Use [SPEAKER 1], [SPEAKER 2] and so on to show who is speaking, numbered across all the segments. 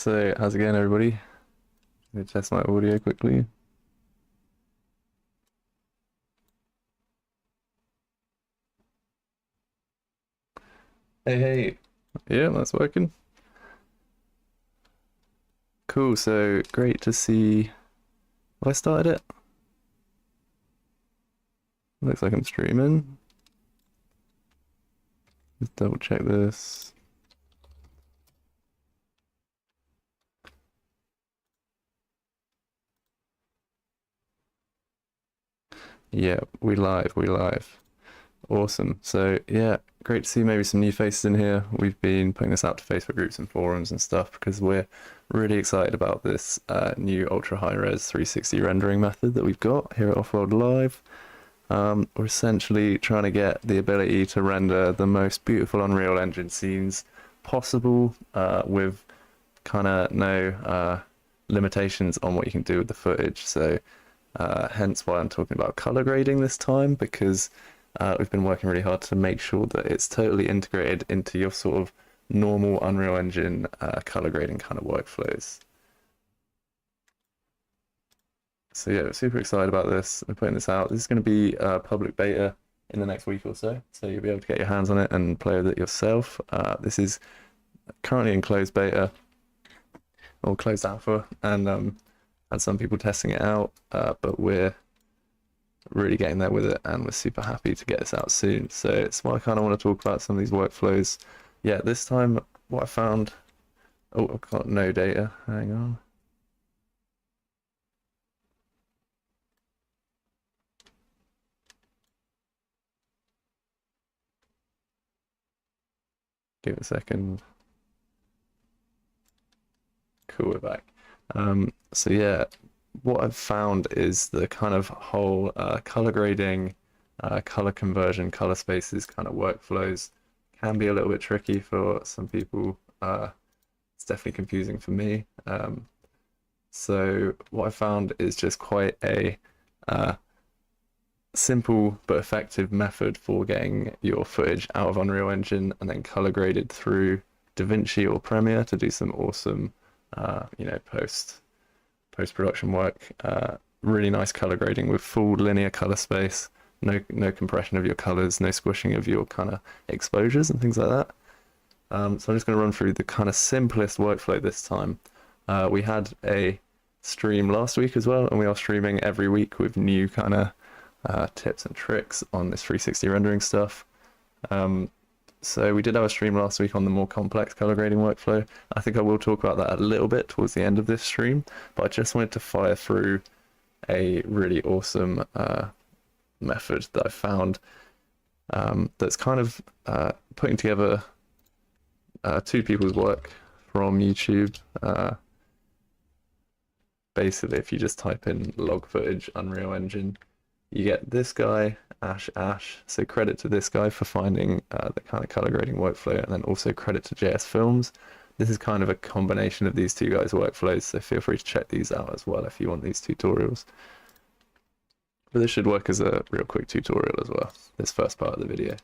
[SPEAKER 1] So, how's it going, everybody? Let me test my audio quickly. Hey. Yeah, that's working. Cool, so great to see. Have I started it? Looks like I'm streaming. Let's double check this. Yeah, we live. Awesome. So yeah, great to see maybe some new faces in here. We've been putting this out to Facebook groups and forums and stuff because we're really excited about this new ultra high res 360 rendering method that we've got here at Offworld Live. We're essentially trying to get the ability to render the most beautiful Unreal Engine scenes possible with kind of no limitations on what you can do with the footage. So hence why I'm talking about color grading this time, because we've been working really hard to make sure that it's totally integrated into your sort of normal Unreal Engine color grading kind of workflows. So yeah, we're super excited about this. We're putting this out. This is going to be public beta in the next week or so, so you'll be able to get your hands on it and play with it yourself. This is currently in closed beta or closed alpha, and some people testing it out, but we're really getting there with it, and we're super happy to get this out soon. So it's why I kind of want to talk about some of these workflows. Yeah, this time what I found. Oh, I've got no data. Hang on. Give it a second. Cool, we're back. So yeah, what I've found is the kind of whole color grading, color conversion, color spaces kind of workflows can be a little bit tricky for some people. It's definitely confusing for me. So what I found is just quite a simple but effective method for getting your footage out of Unreal Engine and then color graded through DaVinci or Premiere to do some awesome, post-production work. Really nice color grading with full linear color space, no compression of your colors, no squishing of your kind of exposures and things like that. So I'm just going to run through the kind of simplest workflow this time. We had a stream last week as well, and we are streaming every week with new kind of tips and tricks on this 360 rendering stuff. So we did have a stream last week on the more complex color grading workflow. I think I will talk about that a little bit towards the end of this stream, but I just wanted to fire through a really awesome method that I found that's kind of putting together two people's work from YouTube. Basically, if you just type in log footage Unreal Engine, you get this guy, Ash. So credit to this guy for finding the kind of color grading workflow, and then also credit to JS Films. This is kind of a combination of these two guys' workflows, so feel free to check these out as well if you want these tutorials. But this should work as a real quick tutorial as well, this first part of the video.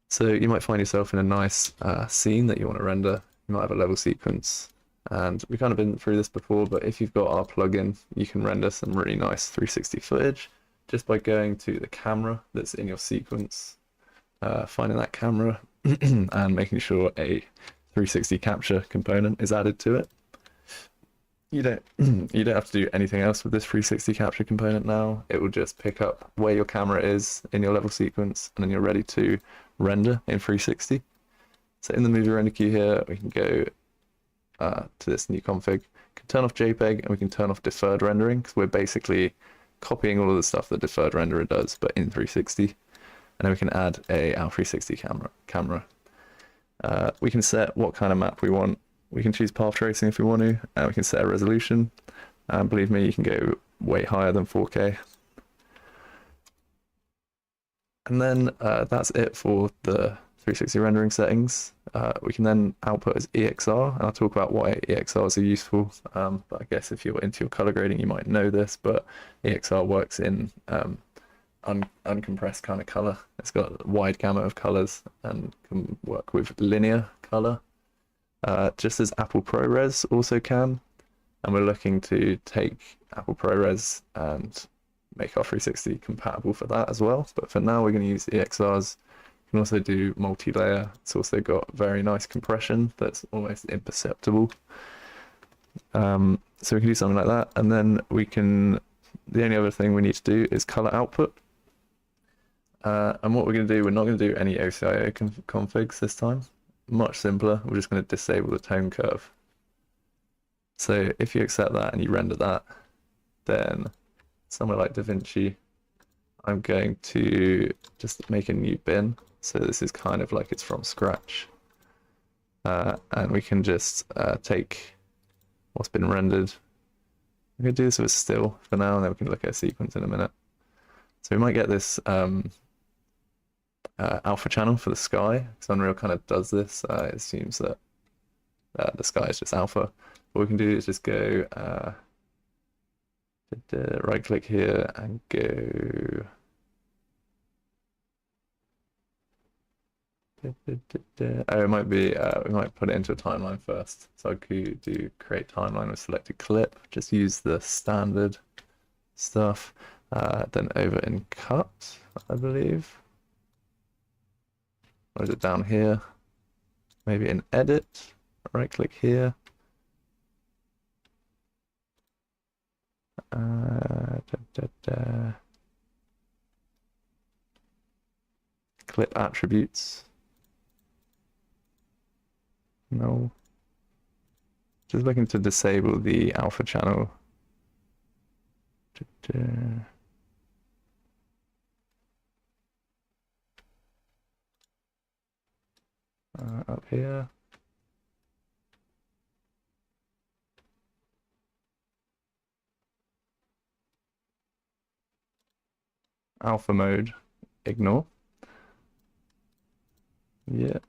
[SPEAKER 1] So you might find yourself in a nice scene that you want to render. You might have a level sequence. And we've kind of been through this before, but if you've got our plugin, you can render some really nice 360 footage just by going to the camera that's in your sequence, finding that camera and making sure a 360 capture component is added to it. You don't have to do anything else with this 360 capture component now. It will just pick up where your camera is in your level sequence, and then you're ready to render in 360. So in the movie render queue here, we can go to this new config, can turn off JPEG, and we can turn off deferred rendering, because we're basically copying all of the stuff that deferred renderer does, but in 360. And then we can add a our 360 camera. We can set what kind of map we want. We can choose path tracing if we want to, and we can set a resolution. And believe me, you can go way higher than 4K. And then that's it for the 360 rendering settings. We can then output as EXR, and I'll talk about why EXRs are useful. But I guess if you're into your color grading, you might know this, but EXR works in uncompressed kind of color. It's got a wide gamut of colors and can work with linear color. just as Apple ProRes also can. And we're looking to take Apple ProRes and make our 360 compatible for that as well. But for now, we're going to use EXRs. You can also do multi-layer. It's also got very nice compression that's almost imperceptible. So we can do something like that. And then we can, the only other thing we need to do is color output. And what we're going to do, we're not going to do any OCIO configs this time. Much simpler. We're just going to disable the tone curve. So if you accept that and you render that, then somewhere like DaVinci, I'm going to just make a new bin. So this is kind of like it's from scratch. And we can just take what's been rendered. We're going to do this with still for now, and then we can look at a sequence in a minute. So we might get this alpha channel for the sky, because Unreal kind of does this. It assumes that the sky is just alpha. What we can do is just go right click here and go oh, it might be we might put it into a timeline first. So I could do create timeline with selected clip, just use the standard stuff, then over in cut, I believe, or is it down here? Maybe in edit, right click here. Clip attributes. No. Just looking to disable the alpha channel. Up here. Alpha mode, ignore. Yeah.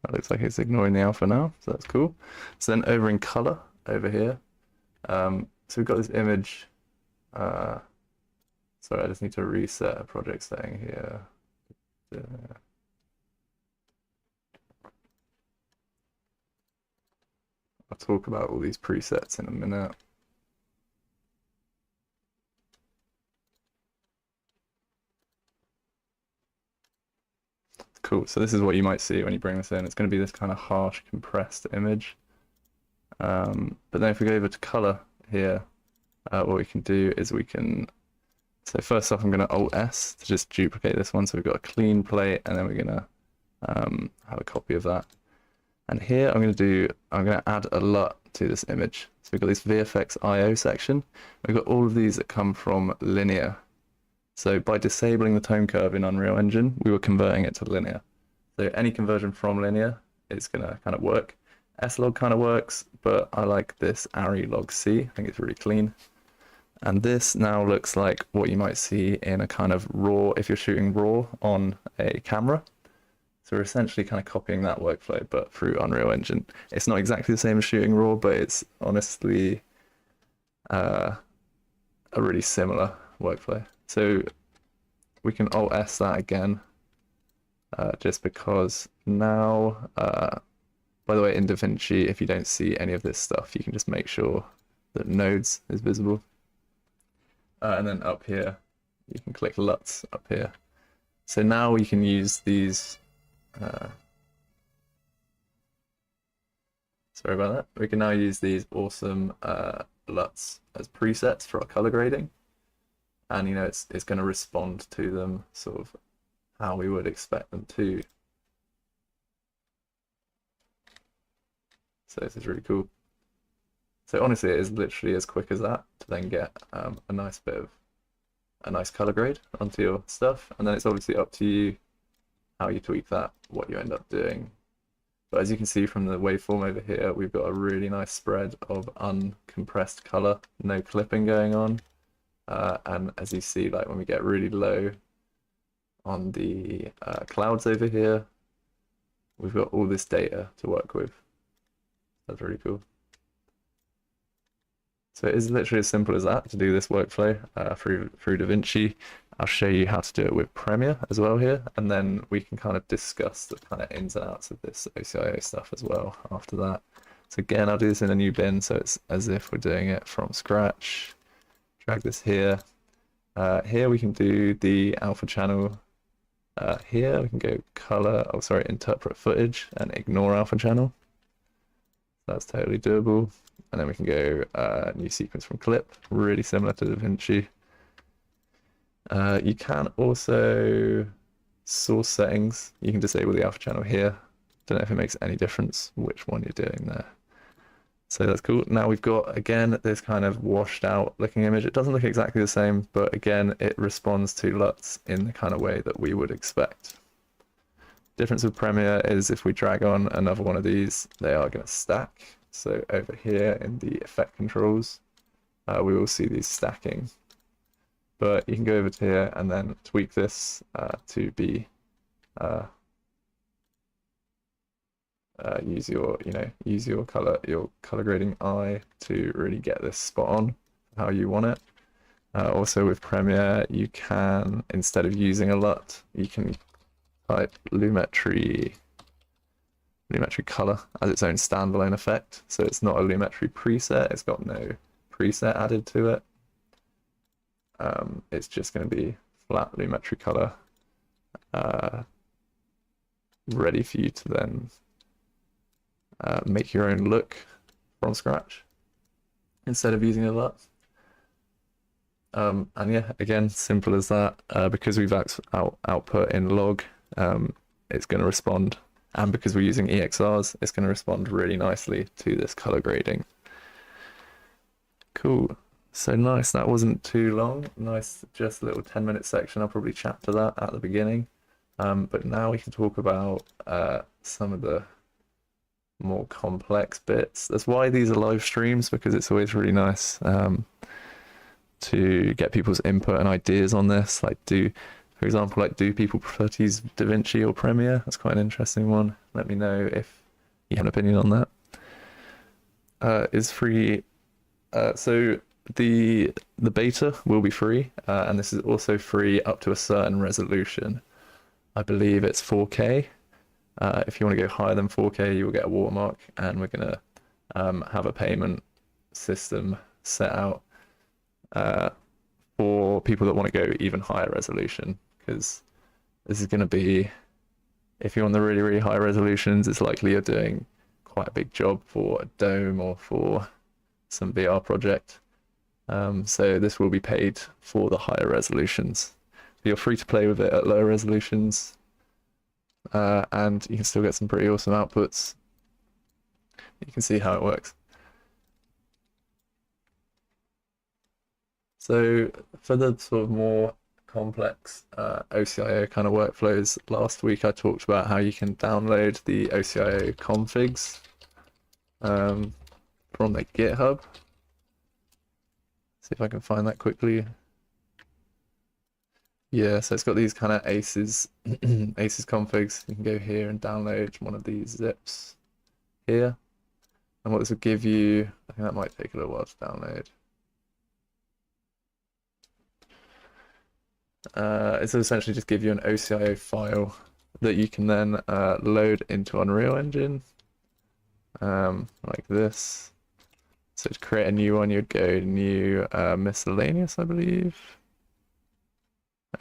[SPEAKER 1] That looks like it's ignoring the alpha now, so that's cool. So then over in color, over here, so we've got this image. Sorry, I just need to reset a project setting here. I'll talk about all these presets in a minute. Cool, so this is what you might see when you bring this in. It's going to be this kind of harsh, compressed image. But then if we go over to color here, what we can do is we can, so first off I'm going to Alt-S to just duplicate this one. So we've got a clean plate, and then we're going to have a copy of that. And here I'm going to add a LUT to this image. So we've got this VFX IO section. We've got all of these that come from linear. So by disabling the tone curve in Unreal Engine, we were converting it to linear. So any conversion from linear is going to kind of work. S-log kind of works, but I like this ARRI log C. I think it's really clean. And this now looks like what you might see in a kind of raw, if you're shooting raw on a camera. So we're essentially kind of copying that workflow, but through Unreal Engine. It's not exactly the same as shooting raw, but it's honestly a really similar workflow. So we can Alt-S that again, just because now, by the way, in DaVinci, if you don't see any of this stuff, you can just make sure that nodes is visible. And then up here, you can click LUTs up here. So now we can use these, sorry about that. We can now use these awesome LUTs as presets for our color grading. And you know, it's going to respond to them sort of how we would expect them to. So this is really cool. So honestly, it is literally as quick as that to then get a nice color grade onto your stuff. And then it's obviously up to you how you tweak that, what you end up doing. But as you can see from the waveform over here, we've got a really nice spread of uncompressed color, no clipping going on. And as you see, like when we get really low on the clouds over here, we've got all this data to work with. That's really cool. So it is literally as simple as that to do this workflow through DaVinci. I'll show you how to do it with Premiere as well here, and then we can kind of discuss the kind of ins and outs of this OCIO stuff as well after that. So again, I'll do this in a new bin, so it's as if we're doing it from scratch. Drag this here. Here we can do the alpha channel. Here we can go color, interpret footage and ignore alpha channel. That's totally doable. And then we can go new sequence from clip, really similar to DaVinci. You can also source settings. You can disable the alpha channel here. Don't know if it makes any difference which one you're doing there. So that's cool. Now we've got, again, this kind of washed out looking image. It doesn't look exactly the same, but again, it responds to LUTs in the kind of way that we would expect. Difference with Premiere is if we drag on another one of these, they are going to stack. So over here in the effect controls, we will see these stacking. But you can go over to here and then tweak this to be use your color grading eye to really get this spot on how you want it. Also with Premiere, you can, instead of using a LUT, you can type Lumetri color as its own standalone effect. So it's not a Lumetri preset, it's got no preset added to it. It's just going to be flat Lumetri color, ready for you to then make your own look from scratch instead of using a LUT. And yeah, again, simple as that. Because we've output in log, it's going to respond, and because we're using EXRs, it's going to respond really nicely to this color grading. Cool. So nice, that wasn't too long. Nice, just a little 10-minute section. I'll probably chapter that at the beginning. But now we can talk about some of the more complex bits. That's why these are live streams, because it's always really nice to get people's input and ideas on this. Like, for example, do people prefer to use DaVinci or Premiere? That's quite an interesting one. Let me know if you have an opinion on that. Is free. So the beta will be free, and this is also free up to a certain resolution. I believe it's 4K. If you want to go higher than 4K, you will get a watermark, and we're going to have a payment system set out for people that want to go even higher resolution, because this is going to be, if you're on the really, really high resolutions, it's likely you're doing quite a big job for a dome or for some VR project. So this will be paid for the higher resolutions. You're free to play with it at lower resolutions, and you can still get some pretty awesome outputs. You can see how it works. So for the sort of more complex OCIO kind of workflows, last week I talked about how you can download the OCIO configs from the GitHub. See if I can find that quickly. Yeah, so it's got these kind of ACES configs. You can go here and download one of these zips here. And what this will give you, I think that might take a little while to download. It's essentially just give you an OCIO file that you can then load into Unreal Engine, like this. So to create a new one, you'd go new miscellaneous, I believe.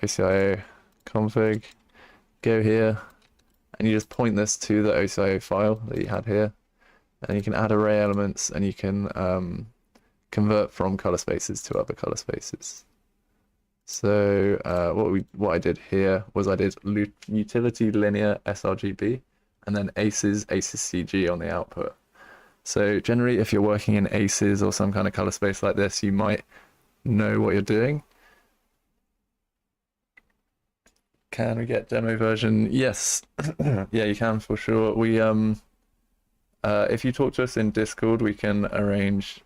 [SPEAKER 1] OCIO config, go here, and you just point this to the OCIO file that you had here, and you can add array elements, and you can convert from color spaces to other color spaces. So what I did here was I did utility linear sRGB, and then ACES CG on the output. So generally, if you're working in ACES or some kind of color space like this, you might know what you're doing. Can we get demo version? Yes. Yeah, you can for sure. We if you talk to us in Discord, we can arrange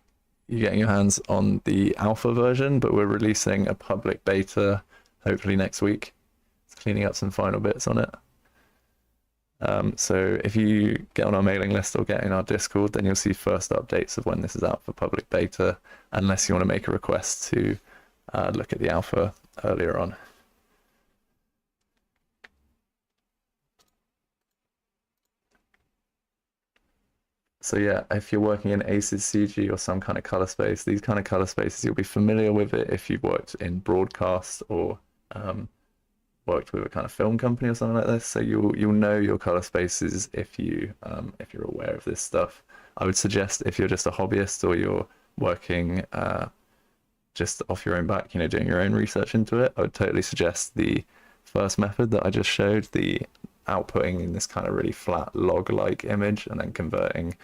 [SPEAKER 1] you getting your hands on the alpha version, but we're releasing a public beta hopefully next week. It's cleaning up some final bits on it. So if you get on our mailing list or get in our Discord, then you'll see first updates of when this is out for public beta, unless you want to make a request to look at the alpha earlier on. So yeah, if you're working in ACES CG or some kind of color space, these kind of color spaces, you'll be familiar with it if you've worked in broadcast or worked with a kind of film company or something like this. So you'll know your color spaces if you're aware of this stuff. I would suggest if you're just a hobbyist or you're working just off your own back, you know, doing your own research into it, I would totally suggest the first method that I just showed, the outputting in this kind of really flat log-like image and then converting,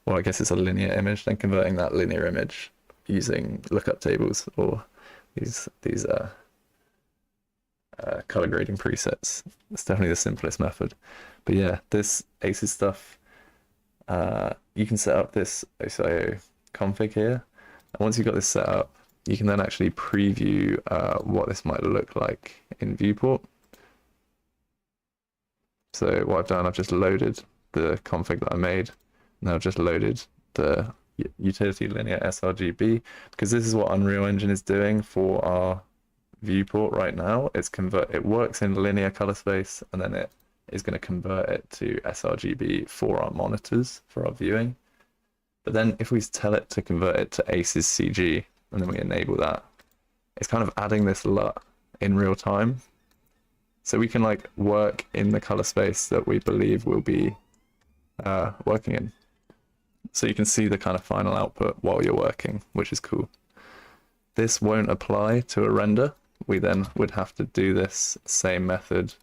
[SPEAKER 1] well, I guess it's a linear image, then converting that linear image using lookup tables or these color grading presets. It's definitely the simplest method. But yeah, this ACES stuff, you can set up this OCIO config here. And once you've got this set up, you can then actually preview what this might look like in viewport. So what I've done, I've just loaded the config that I made. Now I've just loaded the utility linear sRGB, because this is what Unreal Engine is doing for our viewport right now. It works in linear color space, and then it is going to convert it to sRGB for our monitors, for our viewing. But then if we tell it to convert it to ACES CG, and then we enable that, it's kind of adding this LUT in real time. So we can like work in the color space that we believe we'll be working in. So you can see the kind of final output while you're working, which is cool. This won't apply to a render. We then would have to do this same method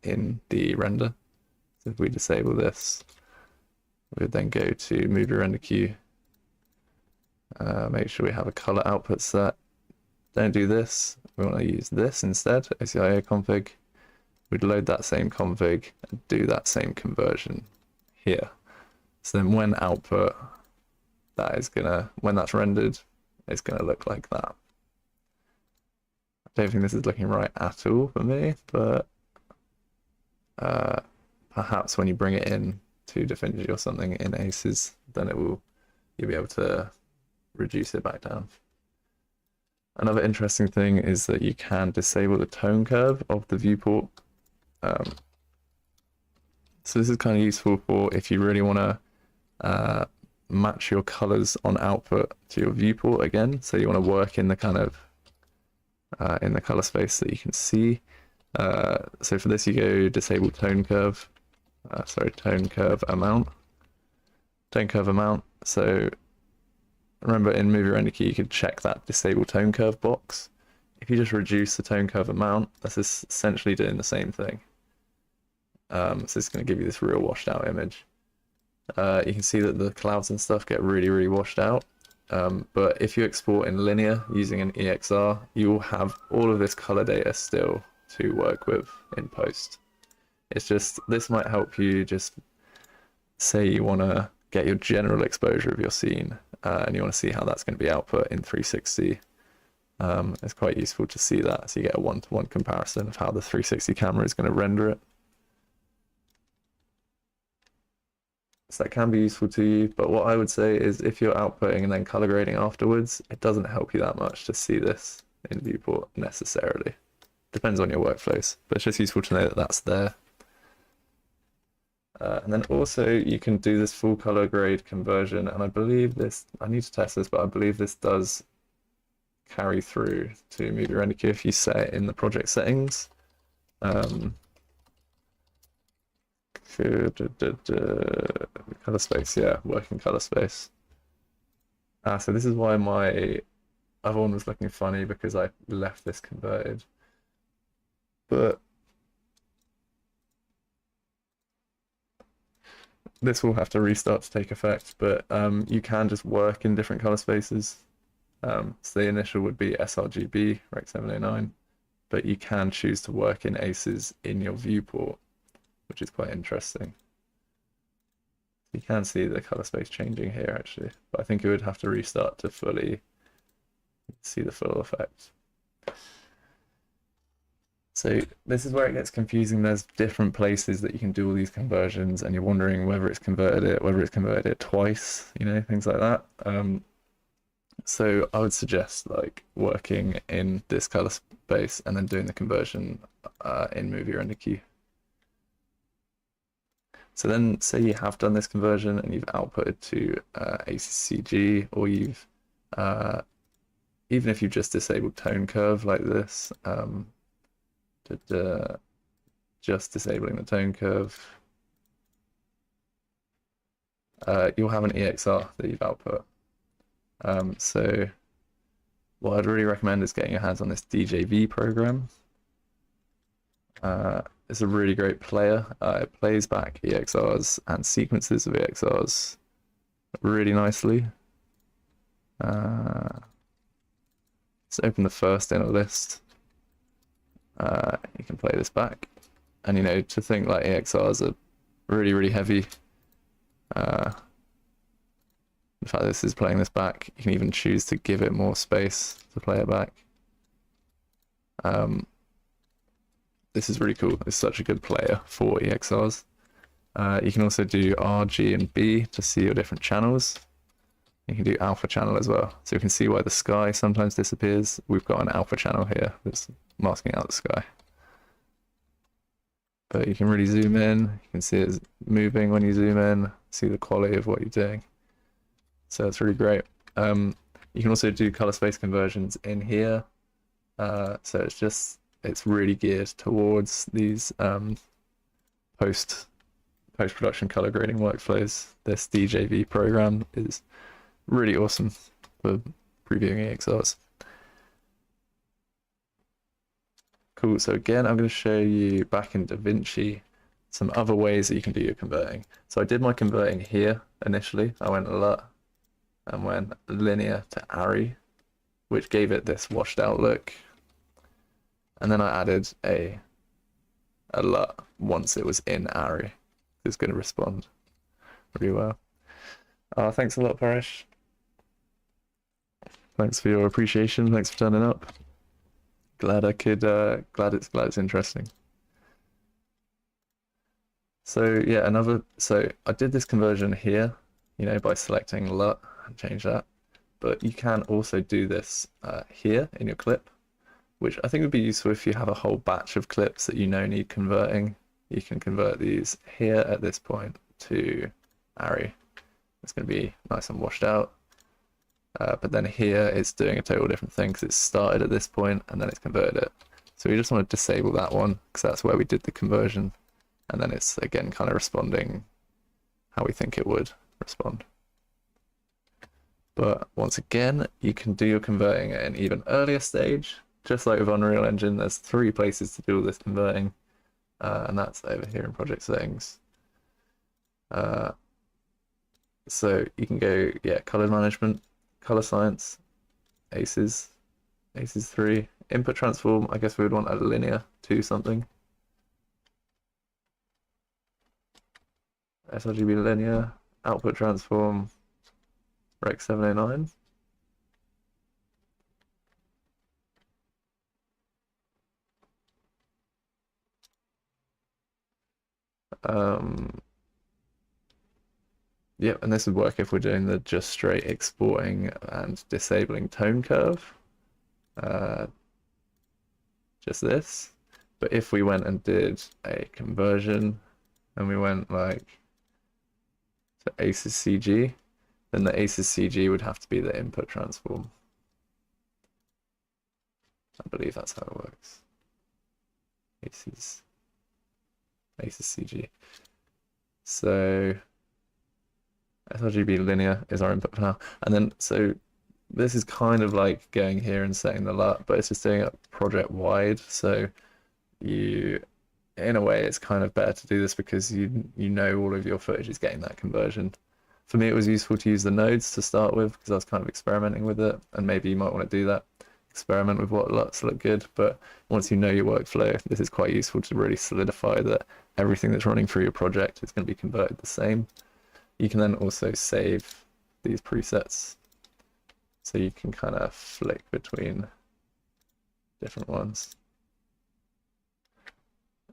[SPEAKER 1] in the render. So if we disable this, we would then go to movie render queue, make sure we have a color output set. Don't do this. We want to use this instead, OCIO config. We'd load that same config and do that same conversion here. So then when output, when that's rendered, it's gonna look like that. I don't think this is looking right at all for me, but perhaps when you bring it in to DaVinci or something in ACES, then you'll be able to reduce it back down. Another interesting thing is that you can disable the tone curve of the viewport. So this is kind of useful for if you really want to match your colors on output to your viewport again. So you want to work in the kind of in the color space that you can see. So for this, you go disable tone curve. Tone curve amount. Tone curve amount. So remember in movie render key, you could check that disable tone curve box. If you just reduce the tone curve amount, that's essentially doing the same thing. So it's going to give you this real washed out image. You can see that the clouds and stuff get really, really washed out. But if you export in linear using an EXR, you will have all of this color data still to work with in post. It's just, this might help you just say you want to get your general exposure of your scene and you want to see how that's going to be output in 360. It's quite useful to see that, so you get a one-to-one comparison of how the 360 camera is going to render it. So that can be useful to you, but what I would say is if you're outputting and then color grading afterwards, it doesn't help you that much to see this in viewport necessarily. Depends on your workflows, but it's just useful to know that that's there. And then also you can do this full color grade conversion, and I believe this, I need to test this, but I believe this does carry through to movie render queue if you set it in the project settings. Color space, yeah, working color space. So this is why my other one was looking funny, because I left this converted. But this will have to restart to take effect, but you can just work in different color spaces. So the initial would be sRGB, Rec 709, but you can choose to work in ACES in your viewport, which is quite interesting. You can see the color space changing here actually, but I think it would have to restart to fully see the full effect. So this is where it gets confusing. There's different places that you can do all these conversions, and you're wondering whether it's converted it twice, you know, things like that. So I would suggest like working in this color space and then doing the conversion in movie render queue. So then say you have done this conversion and you've outputted to ACCG, or you've even if you've just disabled tone curve like this, just disabling the tone curve, you'll have an EXR that you've output. So what I'd really recommend is getting your hands on this DJV program. It's a really great player. It plays back EXRs and sequences of EXRs really nicely. Let's open the first inner list. You can play this back. And, you know, to think like EXRs are really, really heavy. In fact, this is playing this back. You can even choose to give it more space to play it back. This is really cool. It's such a good player for EXRs. You can also do R, G, and B to see your different channels. You can do alpha channel as well. So you can see why the sky sometimes disappears. We've got an alpha channel here that's masking out the sky. But you can really zoom in. You can see it moving when you zoom in, see the quality of what you're doing. So it's really great. You can also do color space conversions in here. So it's really geared towards these post-production color grading workflows. This DJV program is really awesome for previewing EXRs. Cool, so again, I'm going to show you back in DaVinci some other ways that you can do your converting. So I did my converting here initially. I went LUT and went linear to ARRI, which gave it this washed out look. And then I added a LUT once it was in ARRI. It's going to respond really well. Thanks a lot, Paresh. Thanks for your appreciation. Thanks for turning up. Glad I could. Glad it's interesting. So yeah, so I did this conversion here, you know, by selecting LUT and change that. But you can also do this here in your clip, which I think would be useful if you have a whole batch of clips that you know need converting. You can convert these here at this point to ARRI. It's going to be nice and washed out. But then here it's doing a total different thing because it's started at this point and then it's converted it. So we just want to disable that one because that's where we did the conversion. And then it's again kind of responding how we think it would respond. But once again, you can do your converting at an even earlier stage. Just like with Unreal Engine, there's 3 places to do all this converting. And that's over here in project settings. So you can go, yeah, color management, color science, ACES 3, input transform. I guess we would want a linear to something. sRGB linear, output transform, Rec 709. Yep, and this would work if we're doing the just straight exporting and disabling tone curve. Just this. But if we went and did a conversion and we went like to ACES-CG, then the ACES-CG would have to be the input transform. I believe that's how it works. ACES-CG. So sRGB linear is our input for now. And then, so this is kind of like going here and setting the LUT, but it's just doing it project wide. So you, in a way, it's kind of better to do this because you know all of your footage is getting that conversion. For me, it was useful to use the nodes to start with because I was kind of experimenting with it, and maybe you might want to do that. Experiment with what LUTs look good, but once you know your workflow, this is quite useful to really solidify that everything that's running through your project is going to be converted the same. You can then also save these presets, so you can kind of flick between different ones.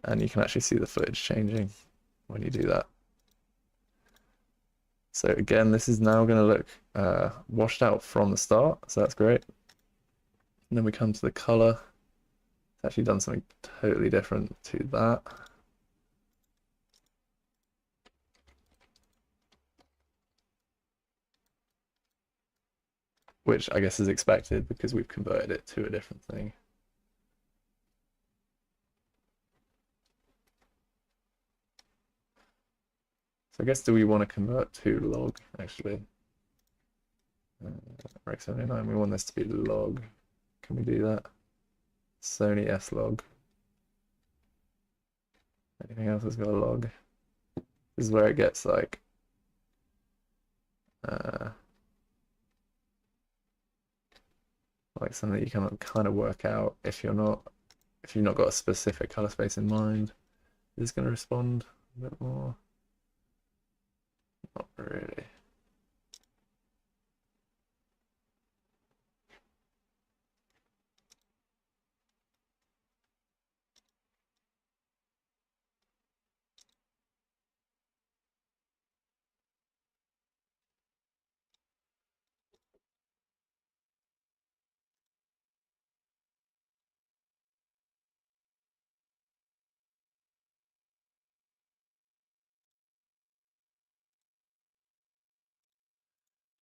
[SPEAKER 1] And you can actually see the footage changing when you do that. So again, this is now going to look washed out from the start, so that's great. And then we come to the color. It's actually done something totally different to that. which I guess is expected because we've converted it to a different thing. So I guess, do we want to convert to log, actually? Rec 79, we want this to be log. Can we do that? Sony S log. Anything else that's got a log? This is where it gets like something that you can kind of work out if you've not got a specific color space in mind. Is this going to respond a bit more? Not really.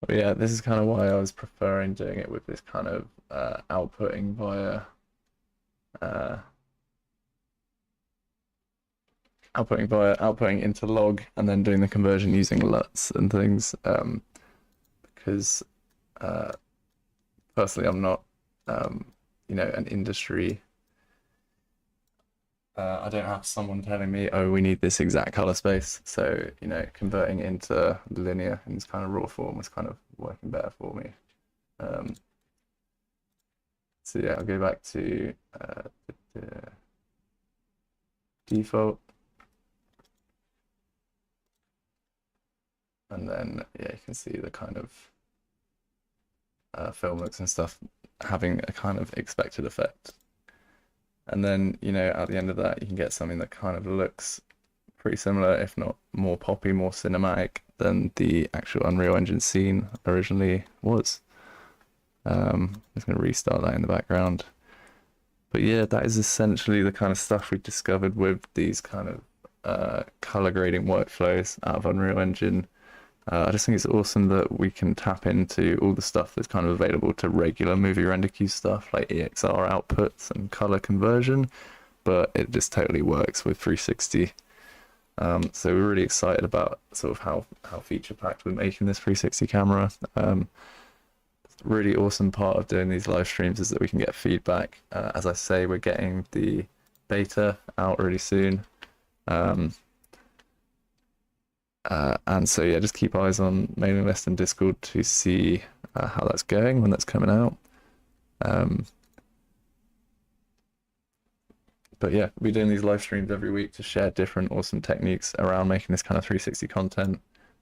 [SPEAKER 1] But yeah, this is kind of why I was preferring doing it with this kind of outputting via outputting into log and then doing the conversion using LUTs and things. Because personally, I'm not an industry. I don't have someone telling me, oh, we need this exact color space. So, converting into linear in this kind of raw form was kind of working better for me. So yeah, I'll go back to the default. And then, yeah, you can see the kind of film looks and stuff having a kind of expected effect. And then, at the end of that, you can get something that kind of looks pretty similar, if not more poppy, more cinematic than the actual Unreal Engine scene originally was. I'm just going to restart that in the background. But yeah, that is essentially the kind of stuff we discovered with these kind of color grading workflows out of Unreal Engine. I just think it's awesome that we can tap into all the stuff that's kind of available to regular movie render queue stuff like EXR outputs and color conversion, but it just totally works with 360. So we're really excited about sort of how feature packed we're making this 360 camera. Really awesome part of doing these live streams is that we can get feedback. As I say, we're getting the beta out really soon. And so yeah, just keep eyes on mailing list and Discord to see how that's going when that's coming out. But yeah, we're doing these live streams every week to share different awesome techniques around making this kind of 360 content.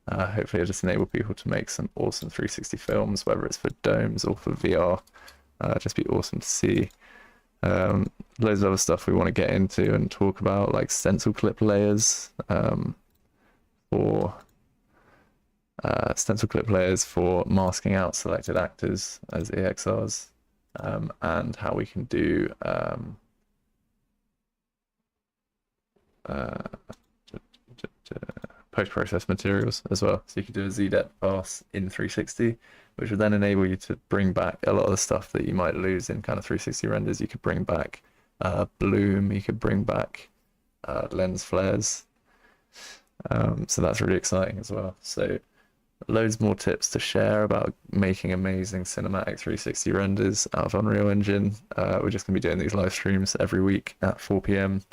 [SPEAKER 1] Hopefully it'll just enable people to make some awesome 360 films, whether it's for domes or for VR. Just be awesome to see. Loads of other stuff we want to get into and talk about, like stencil clip layers, for masking out selected actors as EXRs, and how we can do post-process materials as well. So you could do a ZDEP pass in 360, which would then enable you to bring back a lot of the stuff that you might lose in kind of 360 renders. You could bring back bloom, you could bring back lens flares. So that's really exciting as well. So loads more tips to share about making amazing cinematic 360 renders out of Unreal Engine. We're just going to be doing these live streams every week at 4 p.m.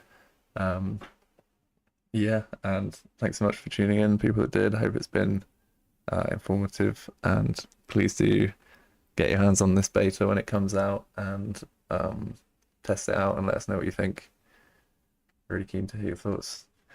[SPEAKER 1] Yeah, and thanks so much for tuning in, people that did. I hope it's been informative, and please do get your hands on this beta when it comes out and test it out and let us know what you think. Really keen to hear your thoughts.